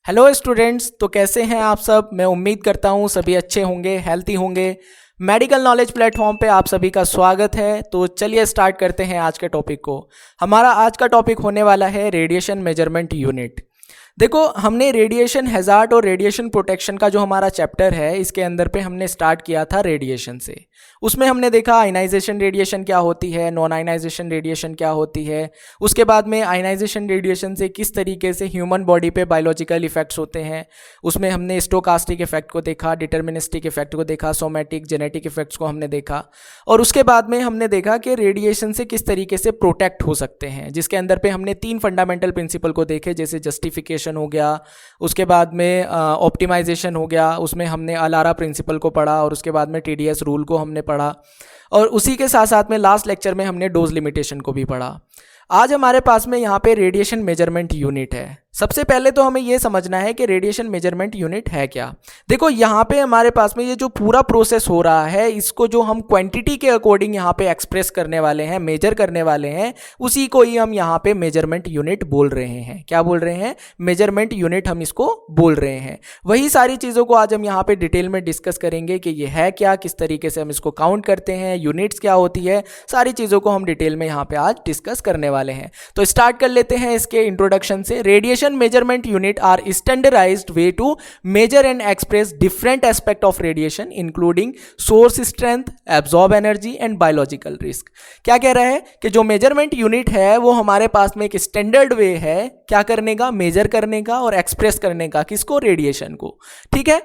Hello students, तो कैसे हैं आप सब। मैं उम्मीद करता हूँ सभी अच्छे होंगे, हेल्थी होंगे। मेडिकल नॉलेज प्लेटफॉर्म पे आप सभी का स्वागत है। तो चलिए स्टार्ट करते हैं आज के टॉपिक को। हमारा आज का टॉपिक होने वाला है रेडिएशन मेजरमेंट यूनिट। देखो, हमने रेडिएशन हैजार्ड और रेडिएशन प्रोटेक्शन का जो हमारा चैप्टर है, इसके अंदर पे हमने स्टार्ट किया था रेडिएशन से। उसमें हमने देखा आयनाइजेशन रेडिएशन क्या होती है, नॉन आयनाइजेशन रेडिएशन क्या होती है। उसके बाद में आयनाइजेशन रेडिएशन से किस तरीके से ह्यूमन बॉडी पे बायोलॉजिकल इफेक्ट्स होते हैं, उसमें हमने स्टोकास्टिक इफेक्ट को देखा, डिटर्मिनिस्टिक इफेक्ट को देखा, सोमैटिक जेनेटिक इफेक्ट्स को हमने देखा। और उसके बाद में हमने देखा कि रेडिएशन से किस तरीके से प्रोटेक्ट हो सकते हैं, जिसके अंदर पे हमने 3 फंडामेंटल प्रिंसिपल को देखे, जैसे जस्टिफिकेशन हो गया, उसके बाद में ऑप्टिमाइजेशन हो गया, उसमें हमने अलारा प्रिंसिपल को पढ़ा, और उसके बाद में टीडीएस रूल को हमने पढ़ा, और उसी के साथ साथ में लास्ट लेक्चर में हमने डोज लिमिटेशन को भी पढ़ा। आज हमारे पास में यहाँ पे रेडिएशन मेजरमेंट यूनिट है। सबसे पहले तो हमें ये समझना है कि रेडिएशन मेजरमेंट यूनिट है क्या। देखो, यहाँ पे हमारे पास में ये जो पूरा प्रोसेस हो रहा है, इसको जो हम क्वांटिटी के अकॉर्डिंग यहाँ पे एक्सप्रेस करने वाले हैं, मेजर करने वाले हैं, उसी को ही हम यहाँ पे मेजरमेंट यूनिट बोल रहे हैं। क्या बोल रहे हैं? मेजरमेंट यूनिट हम इसको बोल रहे हैं। वही सारी चीज़ों को आज हम यहाँ पे डिटेल में डिस्कस करेंगे कि ये है क्या, किस तरीके से हम इसको काउंट करते हैं, यूनिट्स क्या होती है, सारी चीज़ों को हम डिटेल में यहाँ पे आज डिस्कस करने वाले हैं। तो स्टार्ट कर लेते हैं इसके इंट्रोडक्शन से। Radiation measurement unit are standardized way to measure and express different aspect of radiation including source strength, absorb energy and biological risk। क्या कह रहा है कि जो मेजरमेंट यूनिट है वो हमारे पास में एक स्टैंडर्ड वे है क्या करने का, मेजर करने का और एक्सप्रेस करने का। किसको? रेडिएशन को। ठीक है,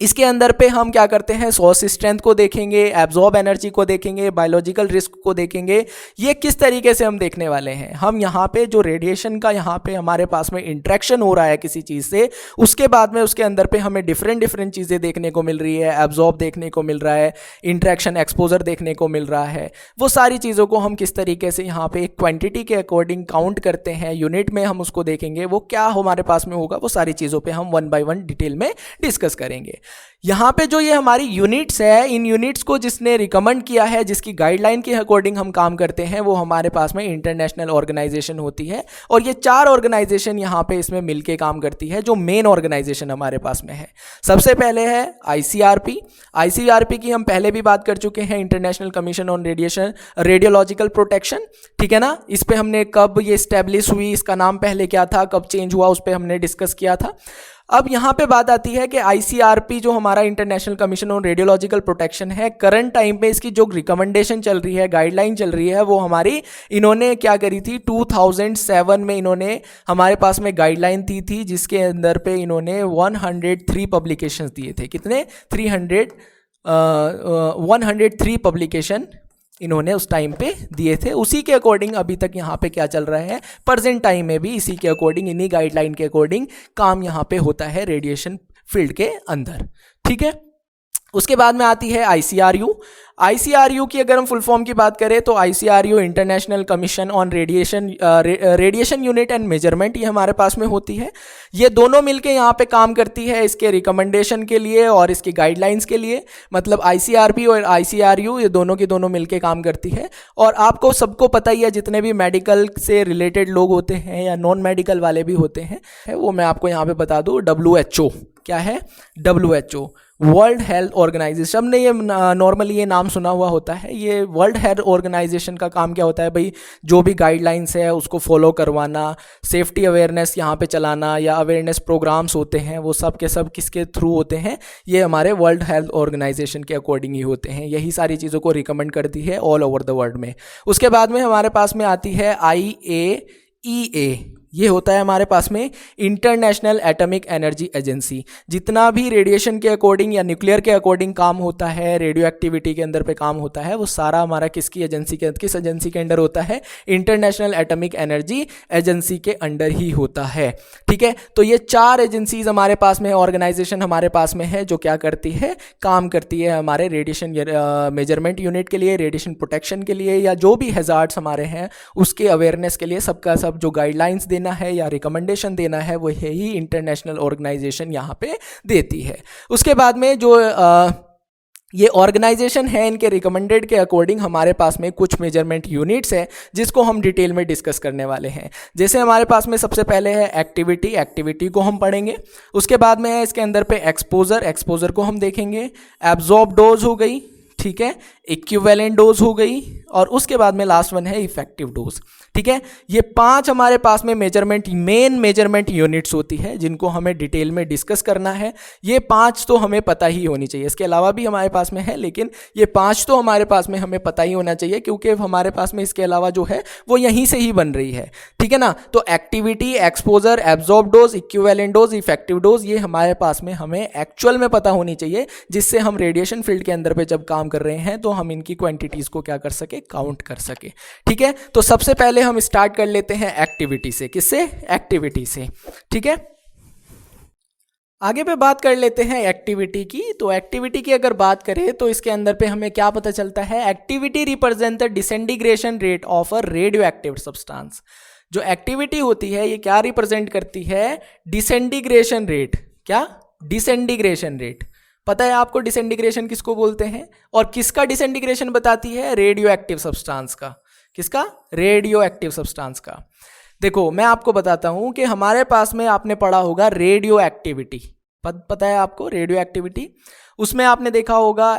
इसके अंदर पे हम क्या करते हैं, सोर्स स्ट्रेंथ को देखेंगे, एब्जॉर्ब एनर्जी को देखेंगे, बायोलॉजिकल रिस्क को देखेंगे। ये किस तरीके से हम देखने वाले हैं, हम यहाँ पे जो रेडिएशन का यहाँ पे हमारे पास में इंट्रैक्शन हो रहा है किसी चीज़ से, उसके बाद में उसके अंदर पे हमें डिफरेंट चीज़ें देखने को मिल रही है, एब्जॉर्ब देखने को मिल रहा है, इंट्रैक्शन एक्सपोजर देखने को मिल रहा है। वो सारी चीज़ों को हम किस तरीके से यहाँ पे एक क्वान्टिटी के अकॉर्डिंग काउंट करते हैं, यूनिट में हम उसको देखेंगे, वो क्या हमारे पास में होगा, वो सारी चीज़ों पर हम 1 बाय 1 डिटेल में डिस्कस करेंगे। यहाँ पे जो ये हमारी यूनिट्स है, इन यूनिट्स को जिसने रिकमेंड किया है, जिसकी गाइडलाइन के अकॉर्डिंग हम काम करते हैं, वो हमारे पास में इंटरनेशनल ऑर्गेनाइजेशन होती है। और ये 4 ऑर्गेनाइजेशन यहाँ पे इसमें मिलके काम करती है, जो मेन ऑर्गेनाइजेशन हमारे पास में है। सबसे पहले है आईसीआरपी। आईसीआरपी की हम पहले भी बात कर चुके हैं, international commission on radiation radiological protection. ठीक है ना, इस पे हमने कब ये स्टैब्लिश हुई, इसका नाम पहले क्या था, कब चेंज हुआ, उस पर हमने डिस्कस किया था। अब यहाँ पे बात आती है कि आईसीआरपी जो हमारा international commission on radiological protection है, करंट टाइम पे इसकी जो रिकमेंडेशन चल रही है, गाइडलाइन चल रही है, वो हमारी इन्होंने क्या करी थी, 2007 में इन्होंने हमारे पास में गाइडलाइन दी थी, जिसके अंदर पे इन्होंने 103 पब्लिकेशंस दिए थे। कितने? 103 पब्लिकेशन इन्होंने उस टाइम पे दिए थे। उसी के अकॉर्डिंग अभी तक यहाँ पे क्या चल रहा है, प्रेजेंट टाइम में भी इसी के अकॉर्डिंग, इन्हीं गाइडलाइन के अकॉर्डिंग काम यहाँ पे होता है रेडिएशन फील्ड के अंदर। ठीक है, उसके बाद में आती है आईसीआरयू। आईसीआरयू की अगर हम फुल फॉर्म की बात करें तो ICRU international commission on radiation unit and measurement, ये हमारे पास में होती है। ये दोनों मिलके यहाँ पे काम करती है इसके रिकमेंडेशन के लिए और इसकी गाइडलाइंस के लिए। मतलब आईसीआरपी और आईसीआरयू ये दोनों की दोनों मिलके काम करती है। और आपको सबको पता ही है, जितने भी मेडिकल से रिलेटेड लोग होते हैं या नॉन मेडिकल वाले भी होते हैं, वो मैं आपको यहाँ पे बता दूँ, WHO। क्या है? WHO, world health organisation. हमने ये नॉर्मली ये नाम सुना हुआ होता है। ये वर्ल्ड हेल्थ ऑर्गेनाइजेशन का काम क्या होता है भाई, जो भी गाइडलाइंस है उसको फॉलो करवाना, सेफ्टी अवेयरनेस यहाँ पे चलाना, या अवेयरनेस प्रोग्राम्स होते हैं, वो सब के सब किसके थ्रू होते हैं, ये हमारे वर्ल्ड हेल्थ ऑर्गेनाइजेशन के अकॉर्डिंग ही होते हैं। यही सारी चीज़ों को रिकमेंड करती है ऑल ओवर द वर्ल्ड में। उसके बाद में हमारे पास में आती है IAEA। ये होता है हमारे पास में इंटरनेशनल एटॉमिक एनर्जी एजेंसी। जितना भी रेडिएशन के अकॉर्डिंग या न्यूक्लियर के अकॉर्डिंग काम होता है, रेडियो एक्टिविटी के अंदर पे काम होता है, वो सारा हमारा किस एजेंसी के अंडर होता है? इंटरनेशनल एटॉमिक एनर्जी एजेंसी के अंडर ही होता है। ठीक है, तो ये 4 एजेंसीज हमारे पास में, ऑर्गेनाइजेशन हमारे पास में है, जो क्या करती है, काम करती है हमारे रेडिएशन मेजरमेंट यूनिट के लिए, रेडिएशन प्रोटेक्शन के लिए, या जो भी हैजार्ड्स हमारे हैं उसके अवेयरनेस के लिए। सबका सब जो गाइडलाइंस देना है या रिकमेंडेशन देना है, वो यही इंटरनेशनल ऑर्गेनाइजेशन यहाँ पे देती है। उसके बाद में जो ये ऑर्गेनाइजेशन है, इनके रिकमेंडेड के अकॉर्डिंग हमारे पास में कुछ मेजरमेंट यूनिट्स हैं जिसको हम डिटेल में डिस्कस करने वाले हैं। जैसे हमारे पास में सबसे पहले है एक्टिविटी, एक्टिविटी को हम पढ़ेंगे। उसके बाद में है इसके अंदर पे एक्सपोजर, एक्सपोजर को हम देखेंगे। एब्जॉर्ब डोज हो गई, ठीक है, इक्विवेलेंट डोज हो गई, और उसके बाद में लास्ट वन है इफेक्टिव डोज। ठीक है, ये 5 हमारे पास में मेजरमेंट, मेन मेजरमेंट यूनिट्स होती है जिनको हमें डिटेल में डिस्कस करना है। ये 5 तो हमें पता ही होनी चाहिए, इसके अलावा भी हमारे पास में है, लेकिन ये 5 तो हमारे पास में हमें पता ही होना चाहिए, क्योंकि हमारे पास में इसके अलावा जो है वो यहीं से ही बन रही है। ठीक है ना, तो activity, exposure, absorb dose, equivalent dose, effective dose, ये हमारे पास में हमें एक्चुअल में पता होनी चाहिए, जिससे हम रेडिएशन फील्ड के अंदर पे जब काम कर रहे हैं तो हम इनकी क्वांटिटीज को क्या कर सके, काउंट कर सके। ठीक है, तो सबसे पहले हम स्टार्ट कर लेते हैं एक्टिविटी से। किससे? एक्टिविटी से। ठीक है, आगे पे बात कर लेते हैं एक्टिविटी की। तो एक्टिविटी की अगर बात करें तो इसके अंदर पे हमें क्या पता चलता है, activity represent the disintegration rate of a radio active substance. जो एक्टिविटी होती है ये क्या रिप्रेजेंट करती है, डिसइंटीग्रेशन रेट। क्या? Disintegration rate. पता है आपको डिसइंटीग्रेशन किसको बोलते हैं, और किसका डिसइंटीग्रेशन बताती है? रेडियो एक्टिव सब्सटेंस का। किसका? रेडियो एक्टिव सब्सटेंस का। देखो मैं आपको बताता हूं कि हमारे पास में आपने पढ़ा होगा रेडियो एक्टिविटी, पता है आपको रेडियो एक्टिविटी। उसमें आपने देखा होगा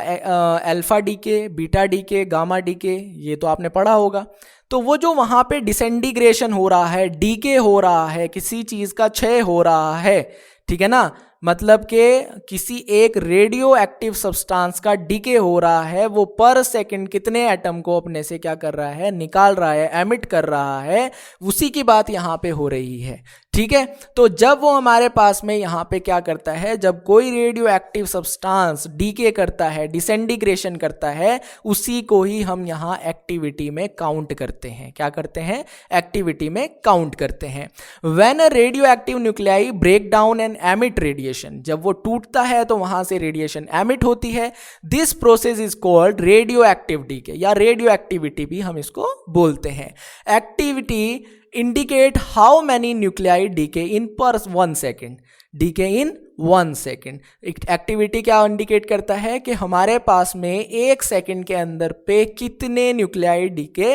alpha decay, beta decay, gamma decay, ये तो आपने पढ़ा होगा। तो वो जो वहां पे डिसइंटीग्रेशन हो रहा है, डीके हो रहा है, किसी चीज का क्षय हो रहा है, ठीक है ना, मतलब कि किसी एक रेडियो एक्टिव सब्सटेंस का डीके हो रहा है, वो पर सेकंड कितने एटम को अपने से क्या कर रहा है, निकाल रहा है, एमिट कर रहा है, उसी की बात यहाँ पे हो रही है। ठीक है, तो जब वो हमारे पास में यहाँ पे क्या करता है, जब कोई रेडियो एक्टिव सब्सटेंस डीके करता है, डिसइंटीग्रेशन करता है, उसी को ही हम यहाँ एक्टिविटी में काउंट करते हैं। क्या करते हैं? एक्टिविटी में काउंट करते हैं। When a radioactive nuclei break down and emit radiation, जब वो टूटता है तो वहां से रेडिएशन एमिट होती है। This process is called radio active decay, या रेडियो एक्टिविटी भी हम इसको बोलते हैं। Activity indicate how many nuclei decay in per 1 second, decay in 1 second। Activity क्या इंडिकेट करता है कि हमारे पास में 1 सेकंड के अंदर पे कितने न्यूक्लियाई डीके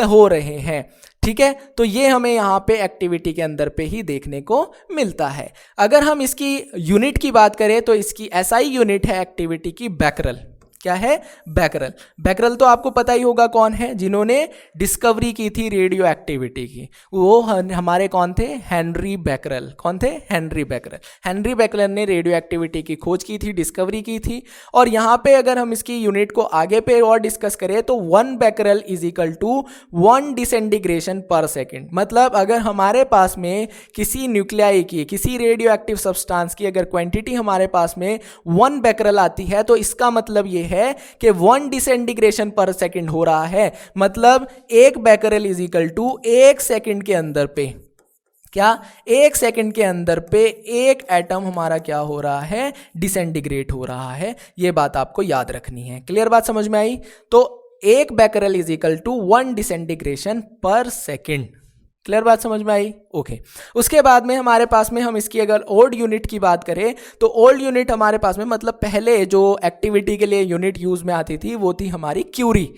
हो रहे हैं। ठीक है, तो ये हमें यहाँ पे एक्टिविटी के अंदर पे ही देखने को मिलता है। अगर हम इसकी यूनिट की बात करें तो इसकी SI यूनिट है एक्टिविटी की बैकरल। क्या है? बैकरल। बैकरल तो आपको पता ही होगा कौन है, जिन्होंने डिस्कवरी की थी रेडियो एक्टिविटी की, वो हमारे कौन थे? Henry Becquerel. कौन थे? Henry Becquerel. हेनरी बैकरल ने रेडियो एक्टिविटी की खोज की थी, डिस्कवरी की थी। और यहाँ पे अगर हम इसकी यूनिट को आगे पे और डिस्कस करें तो 1 becquerel is equal to 1 disintegration per second. मतलब अगर हमारे पास में किसी न्यूक्लियाई की, किसी रेडियो एक्टिव सब्सटेंस की अगर क्वांटिटी हमारे पास में 1 बैकरल आती है, तो इसका मतलब ये है कि 1 डिसइंटीग्रेशन पर सेकंड हो रहा है। मतलब 1 becquerel is equal to 1 second के अंदर पे, क्या 1 सेकंड के अंदर पे 1 एटम हमारा क्या हो रहा है? डिसइंटीग्रेट हो रहा है। ये बात आपको याद रखनी है। क्लियर बात समझ में आई? तो 1 becquerel is equal to 1 disintegration per second. Clear बात समझ में आई? ओके। उसके बाद में हमारे पास में हम इसकी अगर ओल्ड यूनिट की बात करें तो ओल्ड यूनिट हमारे पास में, मतलब पहले जो एक्टिविटी के लिए यूनिट यूज में आती थी वो थी हमारी क्यूरी।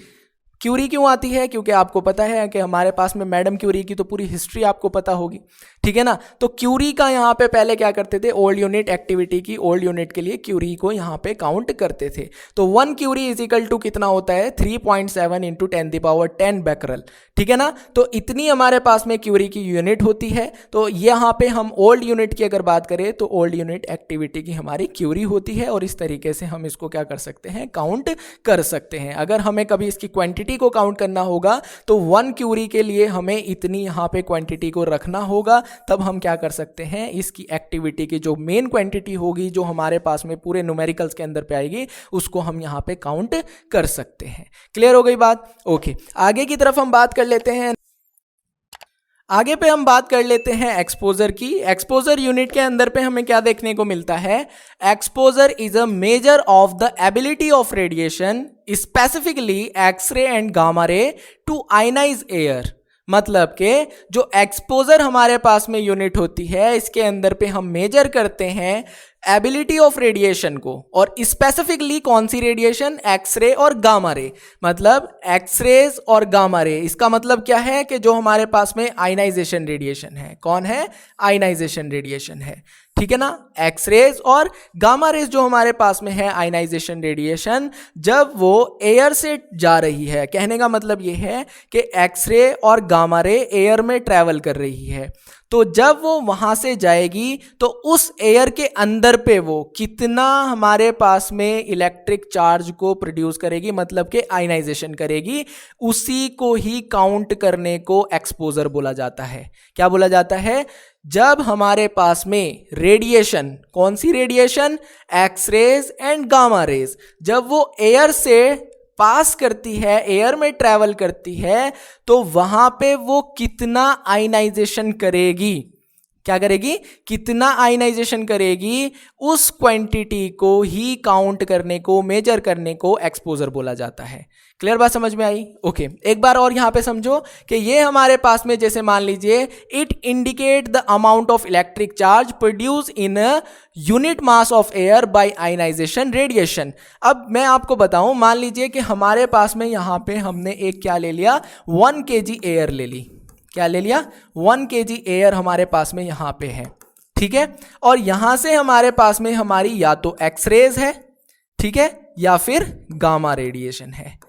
क्यूरी क्यों आती है? क्योंकि आपको पता है कि हमारे पास में मैडम क्यूरी की तो पूरी हिस्ट्री आपको पता होगी, ठीक है ना। तो क्यूरी का यहाँ पे पहले क्या करते थे, ओल्ड यूनिट एक्टिविटी की ओल्ड यूनिट के लिए क्यूरी को यहाँ पे काउंट करते थे। तो 1 क्यूरी इज इक्वल टू कितना होता है? 3.7 इंटू 10⁻10 बैकरल, ठीक है ना। तो इतनी हमारे पास में क्यूरी की यूनिट होती है। तो यहाँ पे हम ओल्ड यूनिट की अगर बात करें तो ओल्ड यूनिट एक्टिविटी की हमारी क्यूरी होती है, और इस तरीके से हम इसको क्या कर सकते हैं? काउंट कर सकते हैं। अगर हमें कभी इसकी क्वांटिटी को काउंट करना होगा तो 1 क्यूरी के लिए हमें इतनी यहाँ पे क्वांटिटी को रखना होगा, तब हम क्या कर सकते हैं? इसकी एक्टिविटी की जो मेन क्वांटिटी होगी, जो हमारे पास में पूरे न्यूमेरिकल्स के अंदर पे आएगी, उसको हम यहाँ पे काउंट कर सकते हैं। क्लियर हो गई बात? ओके, आगे की तरफ हम बात कर लेते हैं। आगे पे हम बात कर लेते हैं एक्सपोजर की। एक्सपोजर यूनिट के अंदर पे हमें क्या देखने को मिलता है? Exposure is a measure of the ability of radiation, specifically x ray and gamma ray, to ionize air. मतलब कि जो एक्सपोजर हमारे पास में यूनिट होती है, इसके अंदर पे हम मेजर करते हैं एबिलिटी ऑफ रेडिएशन को, और स्पेसिफिकली कौन सी रेडिएशन, एक्सरे और गामा रे। मतलब एक्सरेज और गामा रे, इसका मतलब क्या है कि जो हमारे पास में आयनाइजेशन रेडिएशन है, कौन है, आयनाइजेशन रेडिएशन है, ठीक है ना। एक्सरेज और गामा रेज जो हमारे पास में है आयनाइजेशन रेडिएशन, जब वो एयर से जा रही है, कहने का मतलब ये है कि एक्सरे और गामा रे एयर में ट्रैवल कर रही है, तो जब वो वहां से जाएगी तो उस एयर के अंदर पे वो कितना हमारे पास में इलेक्ट्रिक चार्ज को प्रोड्यूस करेगी, मतलब कि आयनाइजेशन करेगी, उसी को ही काउंट करने को एक्सपोजर बोला जाता है। क्या बोला जाता है, जब हमारे पास में रेडिएशन, कौन सी radiation, x rays and gamma rays, जब वो एयर से पास करती है, एयर में ट्रैवल करती है, तो वहां पे वो कितना आयनाइजेशन करेगी, क्या करेगी, कितना आयनाइजेशन करेगी, उस क्वांटिटी को ही काउंट करने को, मेजर करने को एक्सपोजर बोला जाता है। क्लियर बात समझ में आई? ओके, एक बार और यहां पे समझो कि ये हमारे पास में, जैसे मान लीजिए, it indicate the amount of electric charge produce in unit mass of air by ionization radiation. अब मैं आपको बताऊं, मान लीजिए कि हमारे पास में यहां पे हमने एक क्या ले लिया, 1 kg एयर ले ली। क्या ले लिया, 1 kg एयर हमारे पास में यहां पे है, ठीक है, और यहां से हमारे पास में हमारी या तो एक्सरेज है, ठीक है, या फिर गामा रेडिएशन है,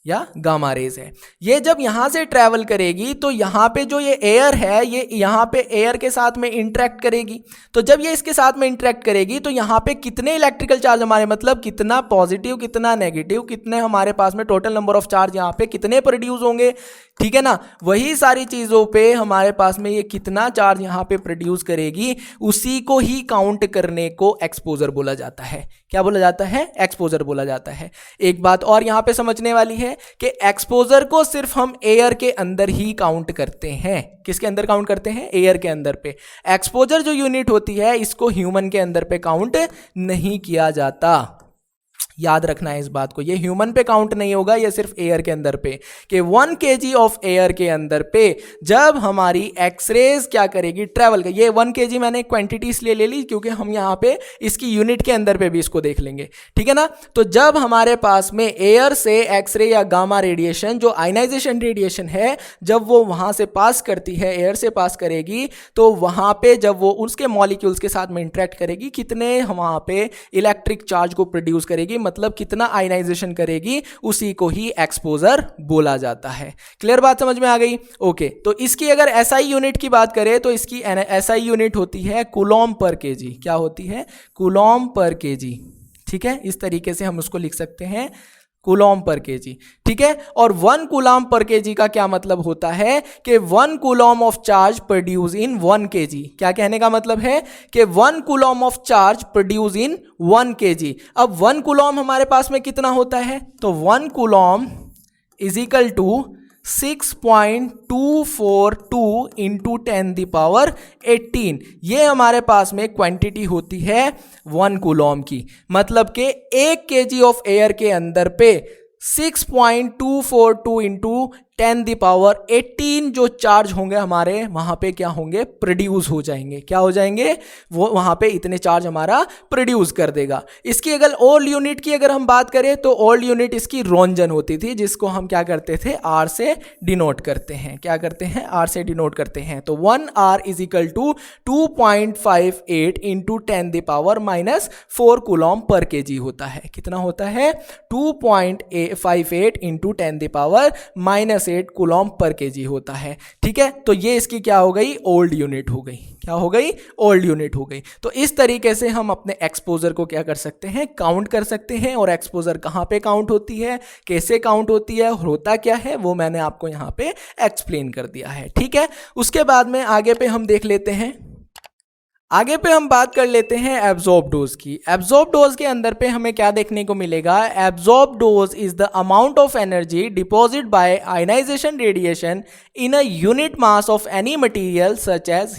या गामा रेज है। ये जब यहां से ट्रैवल करेगी तो यहां पे जो ये एयर है, ये यहां पे एयर के साथ में इंटरेक्ट करेगी, तो जब ये इसके साथ में इंटरेक्ट करेगी तो यहां पे कितने इलेक्ट्रिकल चार्ज हमारे, मतलब कितना पॉजिटिव, कितना नेगेटिव, कितने हमारे पास में टोटल नंबर ऑफ चार्ज यहां पे कितने प्रोड्यूस होंगे, ठीक है ना। वही सारी चीजों पे हमारे पास में ये कितना चार्ज यहां पे प्रोड्यूस करेगी, उसी को ही काउंट करने को एक्सपोजर बोला जाता है। क्या बोला जाता है, एक्सपोजर बोला जाता है। एक बात और यहां पे समझने वाली है कि एक्सपोजर को सिर्फ हम एयर के अंदर ही काउंट करते हैं। किसके अंदर काउंट करते हैं, एयर के अंदर पे। एक्सपोजर जो यूनिट होती है, इसको ह्यूमन के अंदर पे काउंट नहीं किया जाता। याद रखना है इस बात को, ये ह्यूमन पे काउंट नहीं होगा, ये सिर्फ एयर के अंदर पे, कि 1 kg ऑफ एयर के अंदर पे जब हमारी एक्सरेज क्या करेगी, ट्रैवल कर, ये 1 kg मैंने क्वांटिटी इसलिए ले ली क्योंकि हम यहाँ पे इसकी यूनिट के अंदर पे भी इसको देख लेंगे, ठीक है ना। तो जब हमारे पास में एयर से एक्सरे या गामा रेडिएशन, जो आयनाइजेशन रेडिएशन है, जब वो वहां से पास करती है, एयर से पास करेगी, तो वहां पे जब वो उसके मॉलिक्यूल्स के साथ में इंटरेक्ट करेगी, कितने वहां पे इलेक्ट्रिक चार्ज को प्रोड्यूस करेगी, मतलब कितना आयनाइजेशन करेगी, उसी को ही एक्सपोजर बोला जाता है। क्लियर बात समझ में आ गई? ओके, तो इसकी अगर एसआई यूनिट की बात करें तो इसकी एसआई यूनिट होती है कूलॉम पर केजी। क्या होती है, कूलॉम पर केजी, ठीक है, इस तरीके से हम उसको लिख सकते हैं, कूलॉम पर केजी, ठीक है। और 1 कूलॉम पर केजी का क्या मतलब होता है कि 1 Coulomb of charge produce in 1 KG. क्या कहने का मतलब है कि 1 Coulomb of charge produce in 1 KG. अब 1 कूलॉम हमारे पास में कितना होता है, तो 1 coulomb is equal to 6.242 into 10⁻18। ये हमारे पास में क्वांटिटी होती है 1 कूलॉम की, मतलब कि 1 kg ऑफ एयर के अंदर पे 6.242 इंटू 10⁻18 जो चार्ज होंगे हमारे वहां पे क्या होंगे, प्रोड्यूस हो जाएंगे। क्या हो जाएंगे, वो वहां पे इतने चार्ज हमारा प्रोड्यूस कर देगा। इसकी अगर ओल्ड यूनिट की अगर हम बात करें तो ओल्ड यूनिट इसकी रोंजन होती थी, जिसको हम क्या करते थे, आर से डिनोट करते हैं। क्या करते हैं, आर से डिनोट करते हैं। तो 1 R is equal to 2.58 into 10⁻⁻4 coulomb per KG होता है। कितना होता है, 2.58 इंटू 10⁻⁻8 कूलॉम पर केजी होता है, ठीक है। तो ये इसकी क्या हो गई, ओल्ड यूनिट हो गई। क्या हो गई, ओल्ड यूनिट हो गई। तो इस तरीके से हम अपने एक्सपोजर को क्या कर सकते हैं, काउंट कर सकते हैं। और एक्सपोजर कहां पे काउंट होती है, कैसे काउंट होती है, होता क्या है, वो मैंने आपको यहां पे एक्सप्लेन कर दिया है, ठीक है। उसके बाद में आगे पे हम देख लेते हैं, आगे पे हम बात कर लेते हैं एब्जॉर्ब डोज की। एब्जॉर्ब डोज के अंदर पे हमें क्या देखने को मिलेगा, absorb dose is the amount of energy deposit by ionization radiation in a unit mass of any material such as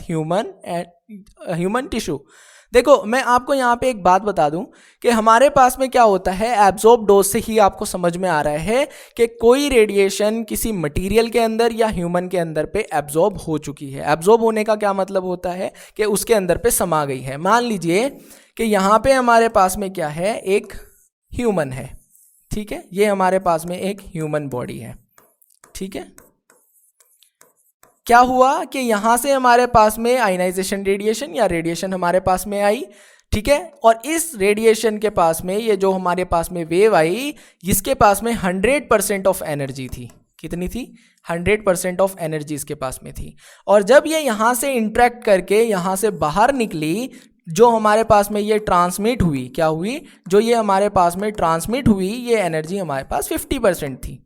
human tissue. देखो मैं आपको यहाँ पे एक बात बता दूं कि हमारे पास में क्या होता है, एब्जॉर्ब डोज से ही आपको समझ में आ रहा है कि कोई रेडिएशन किसी मटेरियल के अंदर या ह्यूमन के अंदर पे एब्जॉर्ब हो चुकी है। एब्जॉर्ब होने का क्या मतलब होता है कि उसके अंदर पे समा गई है। मान लीजिए कि यहाँ पे हमारे पास में क्या है, एक ह्यूमन है, ठीक है, ये हमारे पास में एक ह्यूमन बॉडी है, ठीक है। क्या हुआ कि यहां से हमारे पास में आयनाइजेशन रेडिएशन या रेडिएशन हमारे पास में आई, ठीक है, और इस रेडिएशन के पास में ये जो हमारे पास में वेव आई, इसके पास में 100% ऑफ एनर्जी थी। कितनी थी? 100% ऑफ एनर्जी इसके पास में थी। और जब ये यहां से इंटरेक्ट करके यहां से बाहर निकली, जो हमारे पास में ये ट्रांसमिट हुई, क्या हुई, जो ये हमारे पास में ट्रांसमिट हुई, ये एनर्जी हमारे पास 50% थी।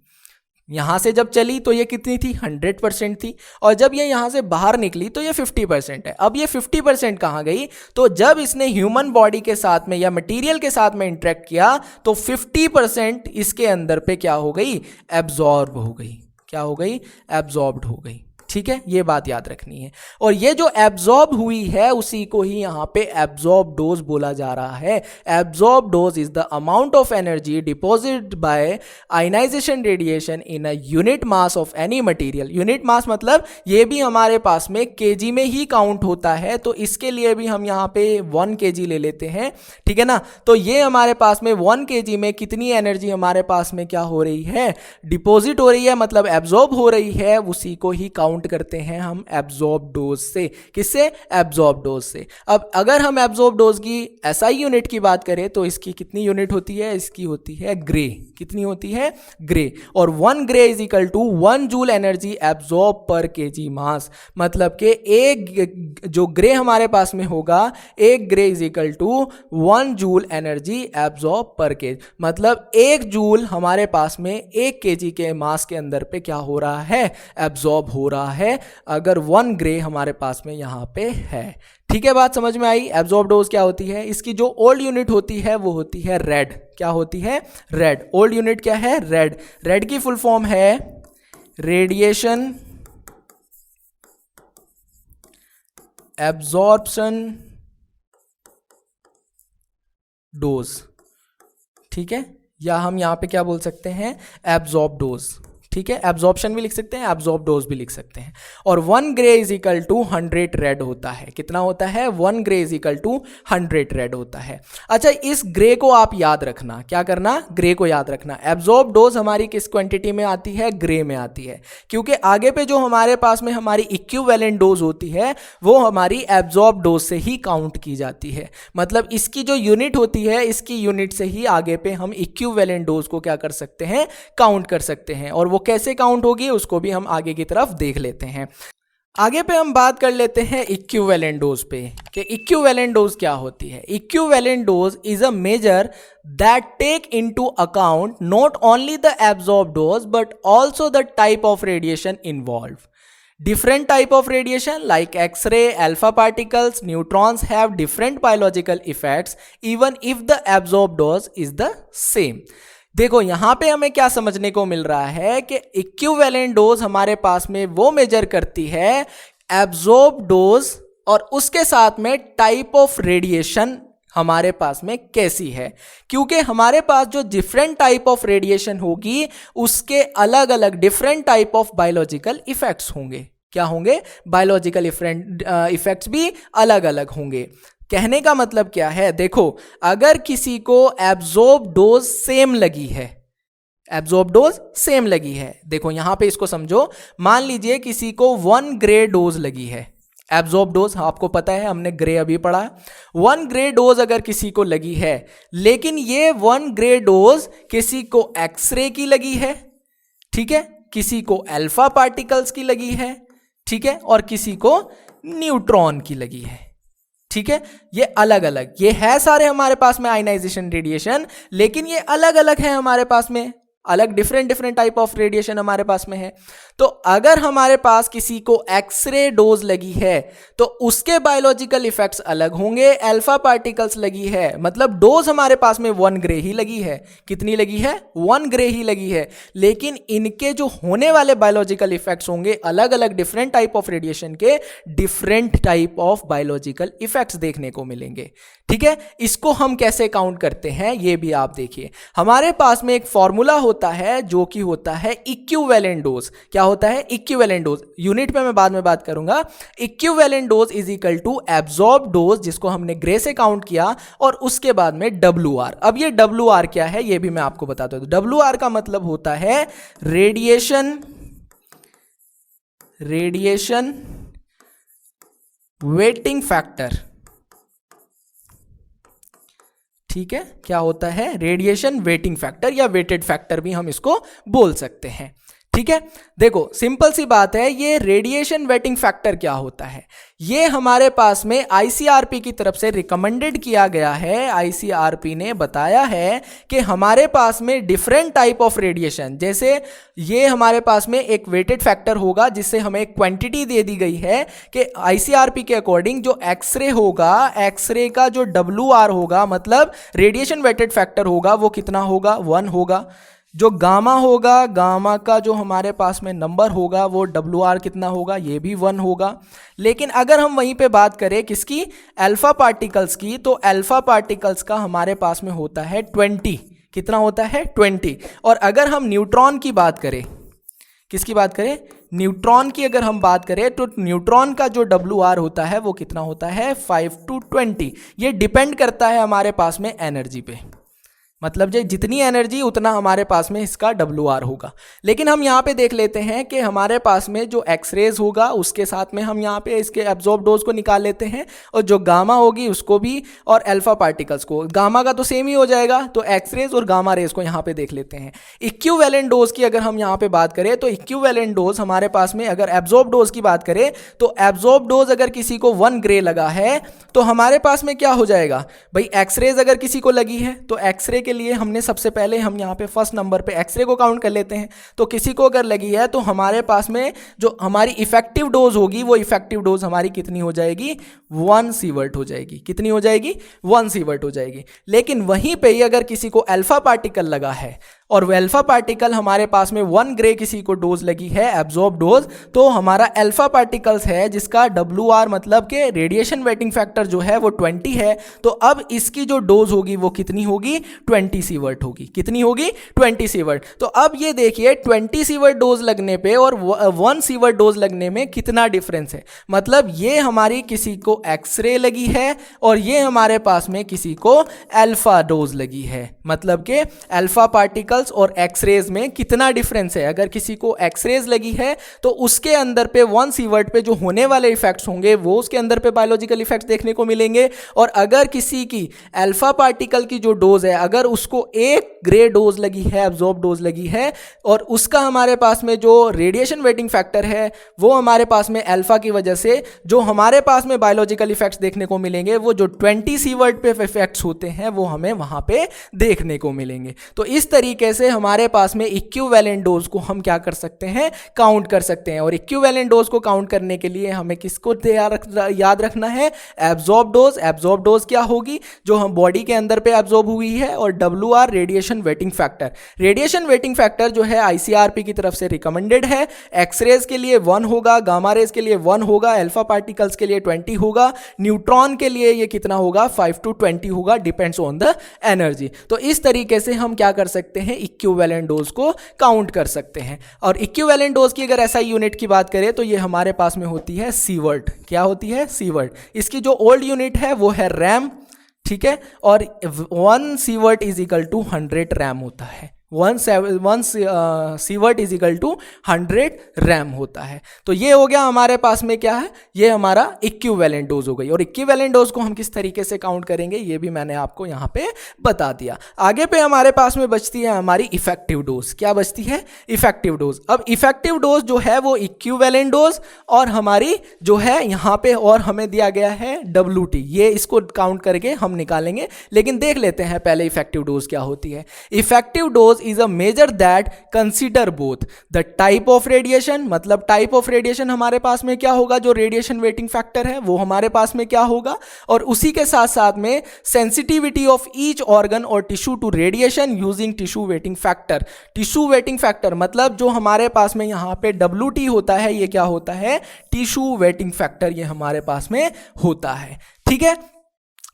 यहां से जब चली तो ये कितनी थी? 100% थी। और जब ये यहां से बाहर निकली तो ये 50% है। अब ये 50% कहां गई? तो जब इसने ह्यूमन बॉडी के साथ में या मटेरियल के साथ में इंटरेक्ट किया तो 50% इसके अंदर पे क्या हो गई? एब्जॉर्ब हो गई। क्या हो गई? एब्जॉर्ब्ड हो गई। ठीक है, ये बात याद रखनी है। और ये जो एब्जॉर्ब हुई है उसी को ही यहां पे एब्जॉर्ब डोज बोला जा रहा है। Absorb dose is the amount of energy deposited by ionization radiation in a unit mass of any material. Unit mass मतलब ये भी हमारे पास में केजी में ही काउंट होता है, तो इसके लिए भी हम यहाँ पे 1 kg ले लेते हैं, ठीक है ना। तो ये हमारे पास में 1 kg में कितनी एनर्जी हमारे पास में क्या हो रही है? डिपॉजिट हो रही है, मतलब एब्जॉर्ब हो रही है। उसी को ही काउंट करते हैं हम एब्जॉर्ब डोज से। किससे? एब्जॉर्ब डोज से। अब अगर हम एब्जॉर्ब डोज की एसआई यूनिट की बात करें तो इसकी कितनी यूनिट होती है? इसकी होती है ग्रे। कितनी होती है? ग्रे। और 1 gray is equal to 1 joule energy absorb per KG mass. मतलब कि एक जो ग्रे हमारे पास में होगा, 1 gray is equal to 1 joule energy absorb per KG. मतलब 1 जूल हमारे पास में 1 केजी के मास के अंदर पे क्या हो रहा है? एब्जॉर्ब हो रहा है, अगर 1 ग्रे हमारे पास में यहां पे है। ठीक है, बात समझ में आई? एब्जॉर्ब डोज क्या होती है? इसकी जो ओल्ड यूनिट होती है वो होती है रेड। क्या होती है? रेड। ओल्ड यूनिट क्या है? रेड। रेड की फुल फॉर्म है रेडिएशन एब्जॉर्प्शन डोज, ठीक है, या हम यहां पे क्या बोल सकते हैं? Absorb dose. ठीक है, एब्जॉर्प्शन भी लिख सकते हैं, एब्जॉर्ब डोज भी लिख सकते हैं। और 1 gray is equal to 100 rad होता है। कितना होता है? 1 gray is equal to 100 rad होता है। अच्छा, इस ग्रे को आप याद रखना। क्या करना? ग्रे को याद रखना। एब्जॉर्ब डोज हमारी किस क्वांटिटी में आती है? ग्रे में आती है, क्योंकि आगे पे जो हमारे पास में हमारी इक्विवेलेंट डोज होती है वो हमारी एब्जॉर्ब डोज से ही काउंट की जाती है। मतलब इसकी जो यूनिट होती है, इसकी यूनिट से ही आगे पे हम इक्विवेलेंट डोज को क्या कर सकते हैं? काउंट कर सकते हैं। और वो कैसे काउंट होगी उसको भी हम आगे की तरफ देख लेते हैं। आगे पे हम बात कर लेते हैं इक्विवेलेंट डोज पे कि इक्विवेलेंट डोज क्या होती है। Equivalent dose is a measure that take into account not only the absorb dose but also the type of radiation involve. Different type of radiation like X-ray, alpha particles, neutrons have different biological effects even if the absorbed dose is the same. देखो यहां पे हमें क्या समझने को मिल रहा है कि इक्विवेलेंट डोज हमारे पास में वो मेजर करती है एब्जॉर्ब डोज और उसके साथ में टाइप ऑफ रेडिएशन हमारे पास में कैसी है। क्योंकि हमारे पास जो डिफरेंट टाइप ऑफ रेडिएशन होगी उसके अलग अलग different type of biological effects होंगे। क्या होंगे? बायोलॉजिकल इफेक्ट्स भी अलग अलग होंगे। कहने का मतलब क्या है? देखो, अगर किसी को एब्जॉर्ब डोज सेम लगी है, एब्जॉर्ब डोज सेम लगी है, देखो यहां पे इसको समझो। मान लीजिए किसी को 1 ग्रे डोज लगी है, एब्जॉर्ब डोज आपको पता है, हमने ग्रे अभी पढ़ा। 1 ग्रे डोज अगर किसी को लगी है, लेकिन ये 1 ग्रे डोज किसी को एक्सरे की लगी है, ठीक है, किसी को अल्फा पार्टिकल्स की लगी है, ठीक है, और किसी को न्यूट्रॉन की लगी है, ठीक है। ये अलग अलग, ये है सारे हमारे पास में आयनाइजेशन रेडिएशन, लेकिन ये अलग अलग है हमारे पास में। अलग different different type of radiation हमारे पास में है। तो अगर हमारे पास किसी को एक्सरे डोज लगी है तो उसके बायोलॉजिकल इफेक्ट्स अलग होंगे। अल्फा पार्टिकल्स लगी है मतलब डोज हमारे पास में 1 ग्रे ही लगी है। कितनी लगी है? 1 ग्रे ही लगी है, लेकिन इनके जो होने वाले बायोलॉजिकल इफेक्ट्स होंगे अलग अलग डिफरेंट टाइप ऑफ रेडिएशन के different type of biological effects देखने को मिलेंगे। ठीक है, इसको हम कैसे काउंट करते हैं ये भी आप देखिए। हमारे पास में एक फॉर्मूला होता है जो कि होता है इक्विवेलेंट डोज। क्या होता है? Equivalent dose. यूनिट पे मैं बाद में बात करूंगा। Equivalent dose is equal to absorb dose, जिसको हमने ग्रे से काउंट किया, और उसके बाद में WR। अब ये WR क्या है ये भी मैं आपको बताता हूं। WR का मतलब होता है रेडिएशन वेटिंग फैक्टर। ठीक है, क्या होता है? रेडिएशन वेटिंग फैक्टर या वेटेड फैक्टर भी हम इसको बोल सकते हैं। ठीक है, देखो सिंपल सी बात है, ये रेडिएशन वेटिंग फैक्टर क्या होता है? ये हमारे पास में ICRP की तरफ से रिकमेंडेड किया गया है। ICRP ने बताया है कि हमारे पास में डिफरेंट टाइप ऑफ रेडिएशन, जैसे ये हमारे पास में एक वेटेड फैक्टर होगा जिससे हमें एक क्वांटिटी दे दी गई है कि ICRP के अकॉर्डिंग जो एक्सरे होगा, एक्सरे का जो WR होगा मतलब रेडिएशन वेटेड फैक्टर होगा वो कितना होगा? 1 होगा। जो गामा होगा, गामा का जो हमारे पास में नंबर होगा वो WR कितना होगा? ये भी 1 होगा। लेकिन अगर हम वहीं पे बात करें किसकी? अल्फा पार्टिकल्स की, तो अल्फा पार्टिकल्स का हमारे पास में होता है 20। कितना होता है? 20। और अगर हम न्यूट्रॉन की बात करें, किसकी बात करें? न्यूट्रॉन की अगर हम बात करें तो न्यूट्रॉन का जो WR होता है वो कितना होता है? 5 to 20। ये डिपेंड करता है हमारे पास में एनर्जी पे, मतलब जो जितनी एनर्जी उतना हमारे पास में इसका WR होगा। लेकिन हम यहाँ पे देख लेते हैं कि हमारे पास में जो एक्सरेज होगा उसके साथ में हम यहाँ पे इसके एब्जॉर्ब डोज को निकाल लेते हैं, और जो गामा होगी उसको भी, और अल्फा पार्टिकल्स को। गामा का तो सेम ही हो जाएगा, तो एक्सरेज और गामा रेज को यहाँ पे देख लेते हैं। इक्विवेलेंट डोज की अगर हम यहाँ पे बात करें तो इक्विवेलेंट डोज हमारे पास में, अगर एब्जॉर्ब डोज की बात करें तो एब्जॉर्ब डोज अगर किसी को 1 ग्रे लगा है तो हमारे पास में क्या हो जाएगा भाई? एक्सरेज अगर किसी को लगी है तो एक्सरे के लिए हमने सबसे पहले हम यहाँ पे फर्स्ट नंबर पे एक्सरे को काउंट कर लेते हैं। तो किसी को अगर लगी है तो हमारे पास में जो हमारी इफेक्टिव डोज होगी वो इफेक्टिव डोज हमारी कितनी हो जाएगी? 1 सीवर्ट हो जाएगी। कितनी हो जाएगी? 1 सीवर्ट हो जाएगी। लेकिन वहीं पे ही अगर किसी को अल्फा पार्टिकल लगा है और वो अल्फा पार्टिकल हमारे पास में 1 ग्रे किसी को डोज लगी है, एब्जॉर्ब डोज, तो हमारा अल्फा पार्टिकल्स है जिसका WR मतलब के रेडिएशन वेटिंग फैक्टर जो है वो 20 है। तो अब इसकी जो डोज होगी वो कितनी होगी? 20 सीवर्ट होगी। कितनी होगी? 20 सीवर्ट। तो अब ये देखिए 20 सीवर्ट डोज लगने पे और 1 सीवर्ट डोज लगने में कितना डिफरेंस है। मतलब ये हमारी किसी को एक्सरे लगी है और ये हमारे पास में किसी को अल्फा डोज लगी है। मतलब के अल्फा पार्टिकल और एक्सरेज में कितना डिफरेंस है। अगर किसी को एक्सरेज लगी है तो उसके अंदर पे 1 सीवर्ट पे जो होने वाले इफेक्ट्स होंगे वो उसके अंदर पे बायोलॉजिकल इफेक्ट्स देखने को मिलेंगे। और अगर किसी की अल्फा पार्टिकल की जो डोज है, अगर उसको 1 ग्रे डोज लगी है, एब्जॉर्ब डोज लगी है, और उसका हमारे पास में जो रेडिएशन वेटिंग फैक्टर है वो हमारे पास में अल्फा की वजह से जो हमारे पास में बायोलॉजिकल इफेक्ट्स देखने को मिलेंगे वो जो 20 सीवर्ट पे इफेक्ट्स होते हैं वो हमें वहां पे देखने को मिलेंगे। तो इस तरीके से हमारे पास में इक्विवेलेंट डोज को हम क्या कर सकते हैं? काउंट कर सकते हैं। और इक्विवेलेंट डोज को काउंट करने के लिए हमें किसको याद रखना है? Absorb dose. एब्जॉर्ब डोज क्या होगी? जो हम बॉडी के अंदर पे एब्जॉर्ब हुई है। और WR radiation waiting factor. Radiation waiting factor जो है ICRP की तरफ से रिकमेंडेड है। एक्सरेज के लिए 1 होगा, गामा रेज के लिए 1 होगा, अल्फा पार्टिकल्स के लिए 20 होगा, न्यूट्रॉन के लिए ये कितना होगा? 5 to 20 होगा, डिपेंड्स ऑन द एनर्जी। तो इस तरीके से हम क्या कर सकते हैं? इक्विवेलेंट डोज को काउंट कर सकते हैं। और इक्विवेलेंट डोज की अगर SI यूनिट की बात करें तो ये हमारे पास में होती है सीवर्ट। क्या होती है? सीवर्ट। इसकी जो ओल्ड यूनिट है वो है रैम। ठीक है, और 1 sievert is equal to 100 rem होता है। 1 sievert is equal to 100 rem होता है। तो ये हो गया हमारे पास में क्या है? ये हमारा इक्विवेलेंट डोज हो गई। और इक्विवेलेंट डोज को हम किस तरीके से काउंट करेंगे ये भी मैंने आपको यहाँ पे बता दिया। आगे पे हमारे पास में बचती है हमारी इफेक्टिव डोज। क्या बचती है? Effective dose. अब इफेक्टिव डोज जो है वो इक्विवेलेंट डोज और हमारी जो है यहाँ पे और हमें दिया गया है WT, ये इसको काउंट करके हम निकालेंगे। लेकिन देख लेते हैं पहले इफेक्टिव डोज क्या होती है। Effective dose is a measure that consider both the type of radiation, मतलब टाइप ऑफ रेडिएशन हमारे पास में क्या होगा, जो रेडिएशन वेटिंग फैक्टर है वो हमारे पास में क्या होगा, और उसी के साथ साथ में सेंसिटिविटी ऑफ ईच ऑर्गन और tissue to radiation using tissue weighting factor. Tissue weighting factor मतलब जो हमारे पास में यहाँ पे WT होता है, ये क्या होता है, टिश्यू वेटिंग फैक्टर, ये हमारे पास में होता है। ठीक है,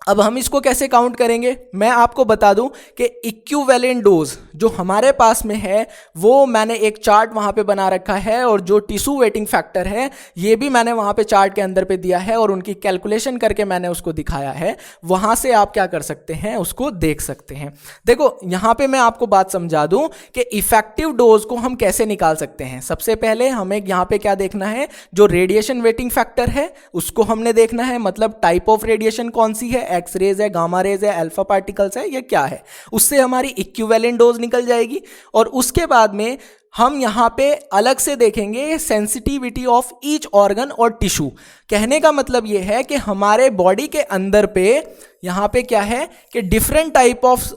अब हम इसको कैसे काउंट करेंगे, मैं आपको बता दूं कि इक्विवेलेंट डोज जो हमारे पास में है वो मैंने एक चार्ट वहां पे बना रखा है, और जो टिश्यू वेटिंग फैक्टर है ये भी मैंने वहां पे चार्ट के अंदर पे दिया है, और उनकी कैलकुलेशन करके मैंने उसको दिखाया है, वहां से आप क्या कर सकते हैं, उसको देख सकते हैं। देखो यहां पे मैं आपको बात समझा दूं कि इफेक्टिव डोज को हम कैसे निकाल सकते हैं। सबसे पहले हमें यहां पे क्या देखना है, जो रेडिएशन वेटिंग फैक्टर है उसको हमने देखना है, मतलब टाइप ऑफ रेडिएशन कौन सी है, एक्स रेज है, गामा रेज है, अल्फा पार्टिकल्स है, ये क्या है, उससे हमारी इक्विवेलेंट डोज निकल जाएगी। और उसके बाद में हम यहां पे अलग से देखेंगे सेंसिटिविटी ऑफ ईच ऑर्गन और टिश्यू। कहने का मतलब ये है कि हमारे बॉडी के अंदर पे यहां पे क्या है कि डिफरेंट टाइप ऑफ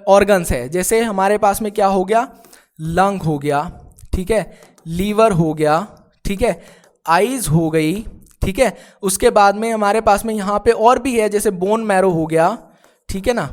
ऑर्गन्स है, जैसे हमारे पास में क्या हो गया, लंग हो गया, ठीक है, लीवर हो गया, ठीक है, आईज हो गई, ठीक है, उसके बाद में हमारे पास में यहाँ पे और भी है, जैसे बोन मैरो हो गया, ठीक है ना,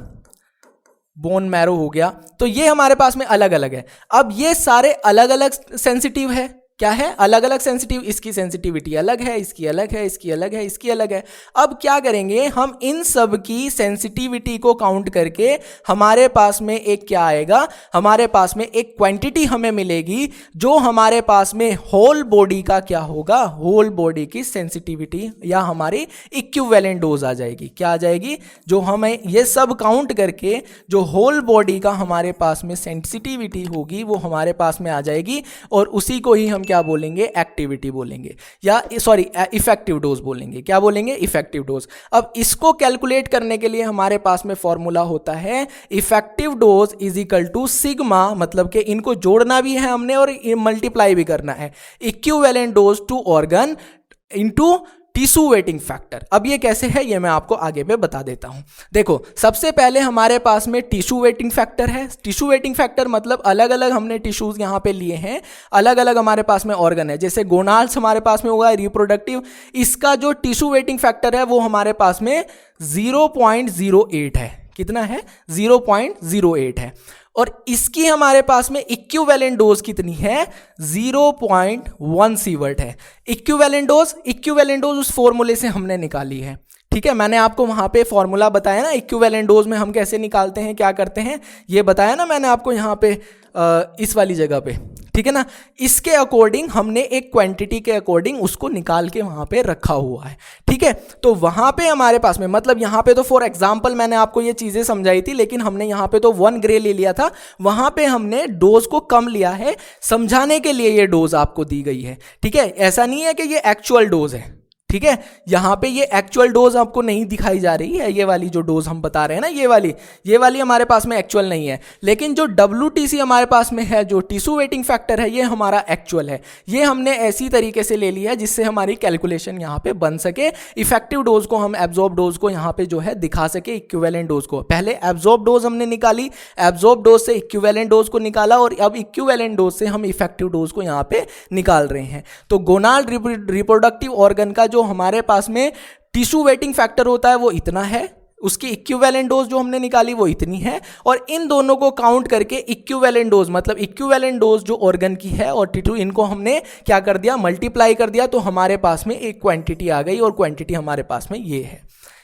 बोन मैरो हो गया, तो ये हमारे पास में अलग अलग है। अब ये सारे अलग अलग सेंसिटिव है, क्या है, अलग अलग सेंसिटिव, इसकी सेंसिटिविटी अलग है, इसकी अलग है, इसकी अलग है, इसकी अलग है। अब क्या करेंगे, हम इन सब की सेंसिटिविटी को काउंट करके हमारे पास में एक क्या आएगा, हमारे पास में एक क्वांटिटी हमें मिलेगी जो हमारे पास में होल बॉडी का क्या होगा, होल बॉडी की सेंसिटिविटी या हमारी इक्विवेलेंट डोज आ जाएगी। क्या आ जाएगी, जो हमें ये सब काउंट करके जो होल बॉडी का हमारे पास में सेंसिटिविटी होगी वो हमारे पास में आ जाएगी, और उसी को ही हम क्या बोलेंगे, एक्टिविटी बोलेंगे, या सॉरी इफेक्टिव डोज बोलेंगे। क्या बोलेंगे, इफेक्टिव डोज। अब इसको कैलकुलेट करने के लिए हमारे पास में फॉर्मूला होता है effective dose is equal to sigma, मतलब कि इनको जोड़ना भी है हमने और मल्टीप्लाई भी करना है, equivalent dose to organ into tissue weighting factor. अब ये कैसे है ये मैं आपको आगे पे बता देता हूं। देखो सबसे पहले हमारे पास में टिश्यू वेटिंग फैक्टर है। टिश्यू वेटिंग फैक्टर मतलब अलग अलग हमने टिश्यूज यहां पे लिए हैं, अलग अलग हमारे पास में ऑर्गन है, जैसे गोनाल्स हमारे पास में होगा रिप्रोडक्टिव, इसका जो टिश्यू वेटिंग फैक्टर है वो हमारे पास में 0.08 है। कितना है, 0.08 है। और इसकी हमारे पास में इक्विवेलेंट डोज कितनी है, 0.1 सीवर्ट है। इक्विवेलेंट डोज उस फॉर्मूले से हमने निकाली है, ठीक है, मैंने आपको वहां पे फॉर्मूला बताया ना, इक्विवेलेंट डोज में हम कैसे निकालते हैं, क्या करते हैं, ये बताया ना मैंने आपको यहाँ पे इस वाली जगह पे, ठीक है ना। इसके अकॉर्डिंग हमने एक क्वांटिटी के अकॉर्डिंग उसको निकाल के वहां पे रखा हुआ है, ठीक है। तो वहां पे हमारे पास में मतलब यहाँ पे तो फॉर एग्जांपल मैंने आपको ये चीजें समझाई थी, लेकिन हमने यहाँ पे तो 1 ग्रे ले लिया था, वहां पे हमने डोज को कम लिया है, समझाने के लिए ये डोज आपको दी गई है, ठीक है। ऐसा नहीं है कि ये एक्चुअल डोज है, ठीक है, यहां पे ये एक्चुअल डोज आपको नहीं दिखाई जा रही है, ये वाली जो डोज हम बता रहे हैं ना, ये वाली हमारे पास में एक्चुअल नहीं है, लेकिन जो WTC हमारे पास में है, जो टिश्यू वेटिंग फैक्टर है, ये हमारा एक्चुअल है। ये हमने ऐसी तरीके से ले लिया है जिससे हमारी कैलकुलेशन यहाँ पे बन सके, इफेक्टिव डोज को हम एब्जॉर्ब डोज को यहाँ पे जो है दिखा सके, इक्विवेलेंट डोज को। पहले एब्जॉर्ब डोज हमने निकाली, एब्जॉर्ब डोज से इक्विवेलेंट डोज को निकाला, और अब इक्विवेलेंट डोज से हम इफेक्टिव डोज को यहाँ पे निकाल रहे हैं। तो गोनाल रिप्रोडक्टिव ऑर्गन का जो हमारे पास में टिश्यू वेटिंग फैक्टर होता है वो इतना है, उसकी इक्विवेलेंट डोज जो हमने निकाली वो इतनी है, और इन दोनों को काउंट करके इक्विवेलेंट डोज मतलब इक्विवेलेंट डोज जो ऑर्गन की है और टिश्यू, इनको हमने क्या कर दिया, मल्टीप्लाई कर दिया, तो हमारे पास में एक क्वांटिटी आ गई, और क्वांटिटी हमारे पास में ये है।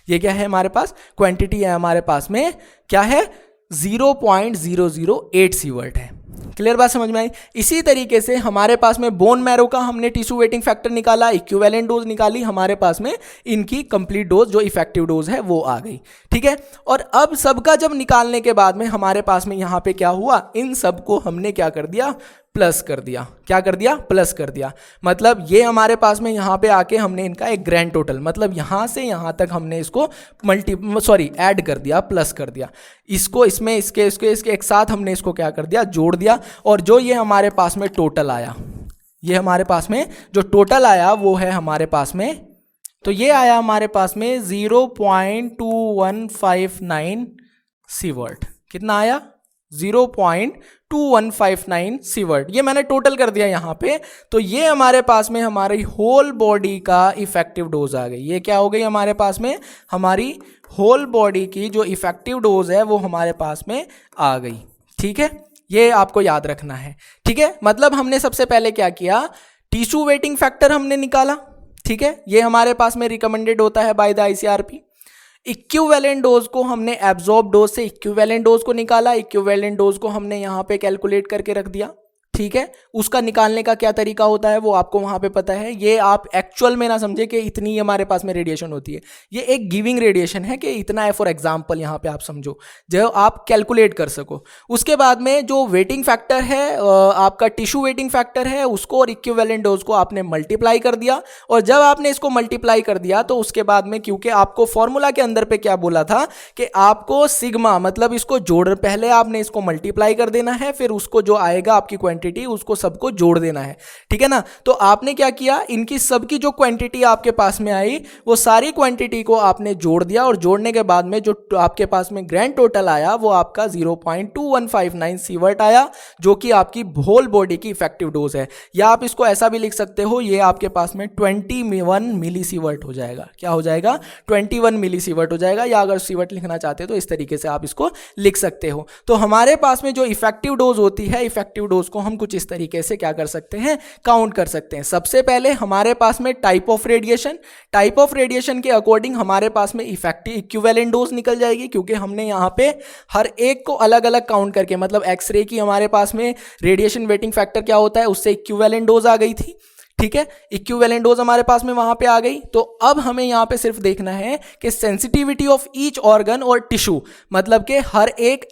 ये क्या है हमारे पास, क्वांटिटी है हमारे पास में क्या है, 0.008 सीवर्ट है। क्लियर बात समझ में आई। इसी तरीके से हमारे पास में बोन मैरो का हमने टिश्यू वेटिंग फैक्टर निकाला, इक्विवेलेंट डोज निकाली, हमारे पास में इनकी कंप्लीट डोज जो इफेक्टिव डोज है वो आ गई, ठीक है। और अब सबका जब निकालने के बाद में हमारे पास में यहाँ पे क्या हुआ, इन सबको हमने क्या कर दिया, प्लस कर दिया। क्या कर दिया, प्लस कर दिया। मतलब ये हमारे पास में यहाँ पे आके हमने इनका एक ग्रैंड टोटल, मतलब यहाँ से यहाँ तक हमने इसको ऐड कर दिया, प्लस कर दिया, इसको इसमें इसके एक साथ हमने इसको क्या कर दिया, जोड़ दिया। और जो ये हमारे पास में टोटल आया, ये हमारे पास में जो टोटल आया वो है हमारे पास में, तो ये आया हमारे पास में 0.2159 सीवर्ट। कितना आया, 0.2159 सीवर्ट। ये मैंने टोटल कर दिया यहाँ पे। तो ये हमारे पास में हमारी होल बॉडी का इफेक्टिव डोज आ गई। ये क्या हो गई हमारे पास में, हमारी होल बॉडी की जो इफेक्टिव डोज है वो हमारे पास में आ गई। ठीक है, ये आपको याद रखना है। ठीक है, मतलब हमने सबसे पहले क्या किया, टिश्यू वेटिंग फैक्टर हमने निकाला। ठीक है, ये हमारे पास में रिकमेंडेड होता है बाय द आईसीआरपी। इक्विवेलेंट डोज को हमने एब्जॉर्ब डोज से इक्विवेलेंट डोज को निकाला। इक्विवेलेंट डोज को हमने यहाँ पे कैलकुलेट करके रख दिया। ठीक है, उसका निकालने का क्या तरीका होता है वो आपको वहां पे पता है। ये आप एक्चुअल में ना समझे कि इतनी हमारे पास में रेडिएशन होती है, ये एक गिविंग रेडिएशन है कि इतना है, फॉर एग्जांपल यहाँ पे आप समझो, जो आप कैलकुलेट कर सको। उसके बाद में जो वेटिंग फैक्टर है आपका टिश्यू वेटिंग फैक्टर है, उसको और इक्विवेलेंट डोज को आपने मल्टीप्लाई कर दिया। और जब आपने इसको मल्टीप्लाई कर दिया तो उसके बाद में, क्योंकि आपको फॉर्मूला के अंदर पे क्या बोला था कि आपको सिग्मा, मतलब इसको जोड़, पहले आपने इसको मल्टीप्लाई कर देना है, फिर उसको जो आएगा आपकी क्वांटिटी उसको सबको जोड़ देना है। ठीक है ना, तो आपने क्या किया, इनकी सबकी जो क्वांटिटी आपके पास में आई वो सारी क्वांटिटी को आपने जोड़ दिया, और जोड़ने के बाद में जो आपके पास में ग्रैंड टोटल आया वो आपका 0.2159 सीवर्ट आया, जो कि आपकी होल बॉडी की इफेक्टिव डोज है। या आप इसको ऐसा भी लिख सकते हो, ये आपके पास में 21 मिली सीवर्ट हो जाएगा। क्या हो जाएगा, 21 मिली सीवर्ट हो जाएगा। या अगर सीवर्ट लिखना चाहते हो तो इस तरीके से आप इसको लिख सकते हो। तो हमारे पास में जो इफेक्टिव डोज होती है, इफेक्टिव डोज को हम कुछ इस तरीके से क्या कर सकते हैं, काउंट कर सकते हैं। सबसे पहले हमारे पास में टाइप ऑफ रेडिएशन के अकॉर्डिंग हमारे पास में इफेक्टिव इक्विवेलेंट डोज निकल जाएगी, क्योंकि हमने यहाँ पे हर एक को अलग अलग काउंट करके, मतलब एक्सरे की हमारे पास में रेडिएशन वेटिंग फैक्टर क्या होता है, उससे इक्विवेलेंट डोज आ गई थी। ठीक है, इक्विवेलेंट डोज हमारे पास में वहां पे आ गई। तो अब हमें यहां पे सिर्फ देखना है कि सेंसिटिविटी ऑफ ईच ऑर्गन और टिश्यू, मतलब कि हर एक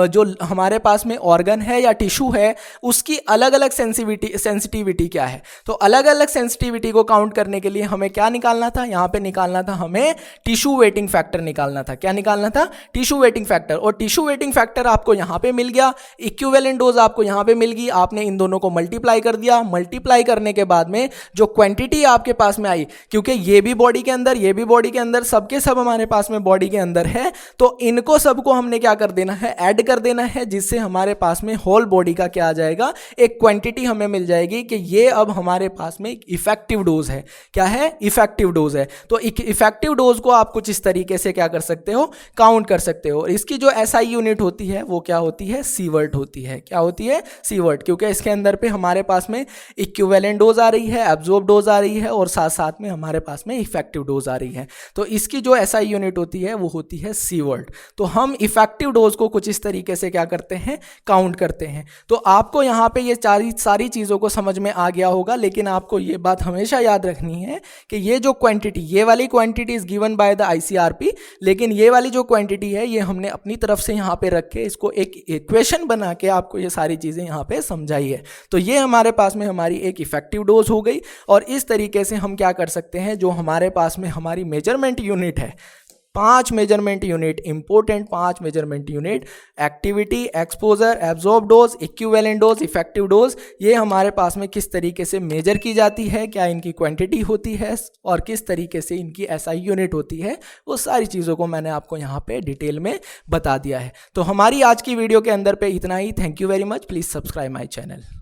जो हमारे पास में ऑर्गन है या टिश्यू है उसकी अलग अलग सेंसिटिविटी क्या है। तो अलग अलग सेंसिटिविटी को काउंट करने के लिए हमें क्या निकालना था, यहां पे निकालना था हमें टिश्यू वेटिंग फैक्टर निकालना था। क्या निकालना था, टिश्यू वेटिंग फैक्टर। और टिश्यू वेटिंग फैक्टर आपको यहां पे मिल गया, इक्विवेलेंट डोज आपको यहां पे मिल गई। आपने इन दोनों को मल्टीप्लाई कर दिया। मल्टीप्लाई करने के बाद में जो क्वांटिटी आपके पास में आई, क्योंकि ये भी बॉडी के अंदर, ये भी बॉडी के अंदर, सबके सब हमारे पास में बॉडी के अंदर है, तो इनको सबको हमने क्या कर देना है, ऐड कर देना है, जिससे हमारे पास में होल बॉडी का क्या आ जाएगा, एक क्वांटिटी हमें मिल जाएगी कि ये अब हमारे पास में एक इफेक्टिव डोज है। क्या है, इफेक्टिव डोज है। तो इफेक्टिव डोज को आप कुछ इस तरीके से क्या कर सकते हो, काउंट कर सकते हो। इसकी जो एसआई यूनिट होती है वो क्या होती है, सीवर्ट होती है। क्या होती है, सीवर्ट, क्योंकि इसके अंदर पे हमारे पास में इक्विवेलेंट डोज आ रही है, एब्जॉर्ब डोज आ रही है, और साथ साथ में हमारे पास में इफेक्टिव डोज आ रही है। तो इसकी जो एसआई यूनिट होती है वो होती है सीवर्ट। तो हम इफेक्टिव डोज को कुछ इस तरीके से क्या करते हैं, काउंट करते हैं। तो आपको यहाँ पे ये सारी चीज़ों को समझ में आ गया होगा, लेकिन आपको ये बात हमेशा याद रखनी है कि ये जो क्वांटिटी, ये वाली quantity is given by the ICRP, लेकिन ये वाली जो क्वांटिटी है ये हमने अपनी तरफ से यहाँ पे रख के इसको एक इक्वेशन बना के आपको ये सारी चीज़ें यहाँ पे समझाई है। तो ये हमारे पास में हमारी एक इफेक्टिव डोज हो गई। और इस तरीके से हम क्या कर सकते हैं, जो हमारे पास में हमारी मेजरमेंट यूनिट है, 5 measurement unit, important 5 measurement unit, activity, exposure, absorb dose, equivalent dose, effective dose, ये हमारे पास में किस तरीके से मेजर की जाती है, क्या इनकी क्वांटिटी होती है और किस तरीके से इनकी एसआई यूनिट होती है, वो सारी चीज़ों को मैंने आपको यहाँ पे डिटेल में बता दिया है। तो हमारी आज की वीडियो के अंदर पे इतना ही। Thank you very much. Please subscribe my channel.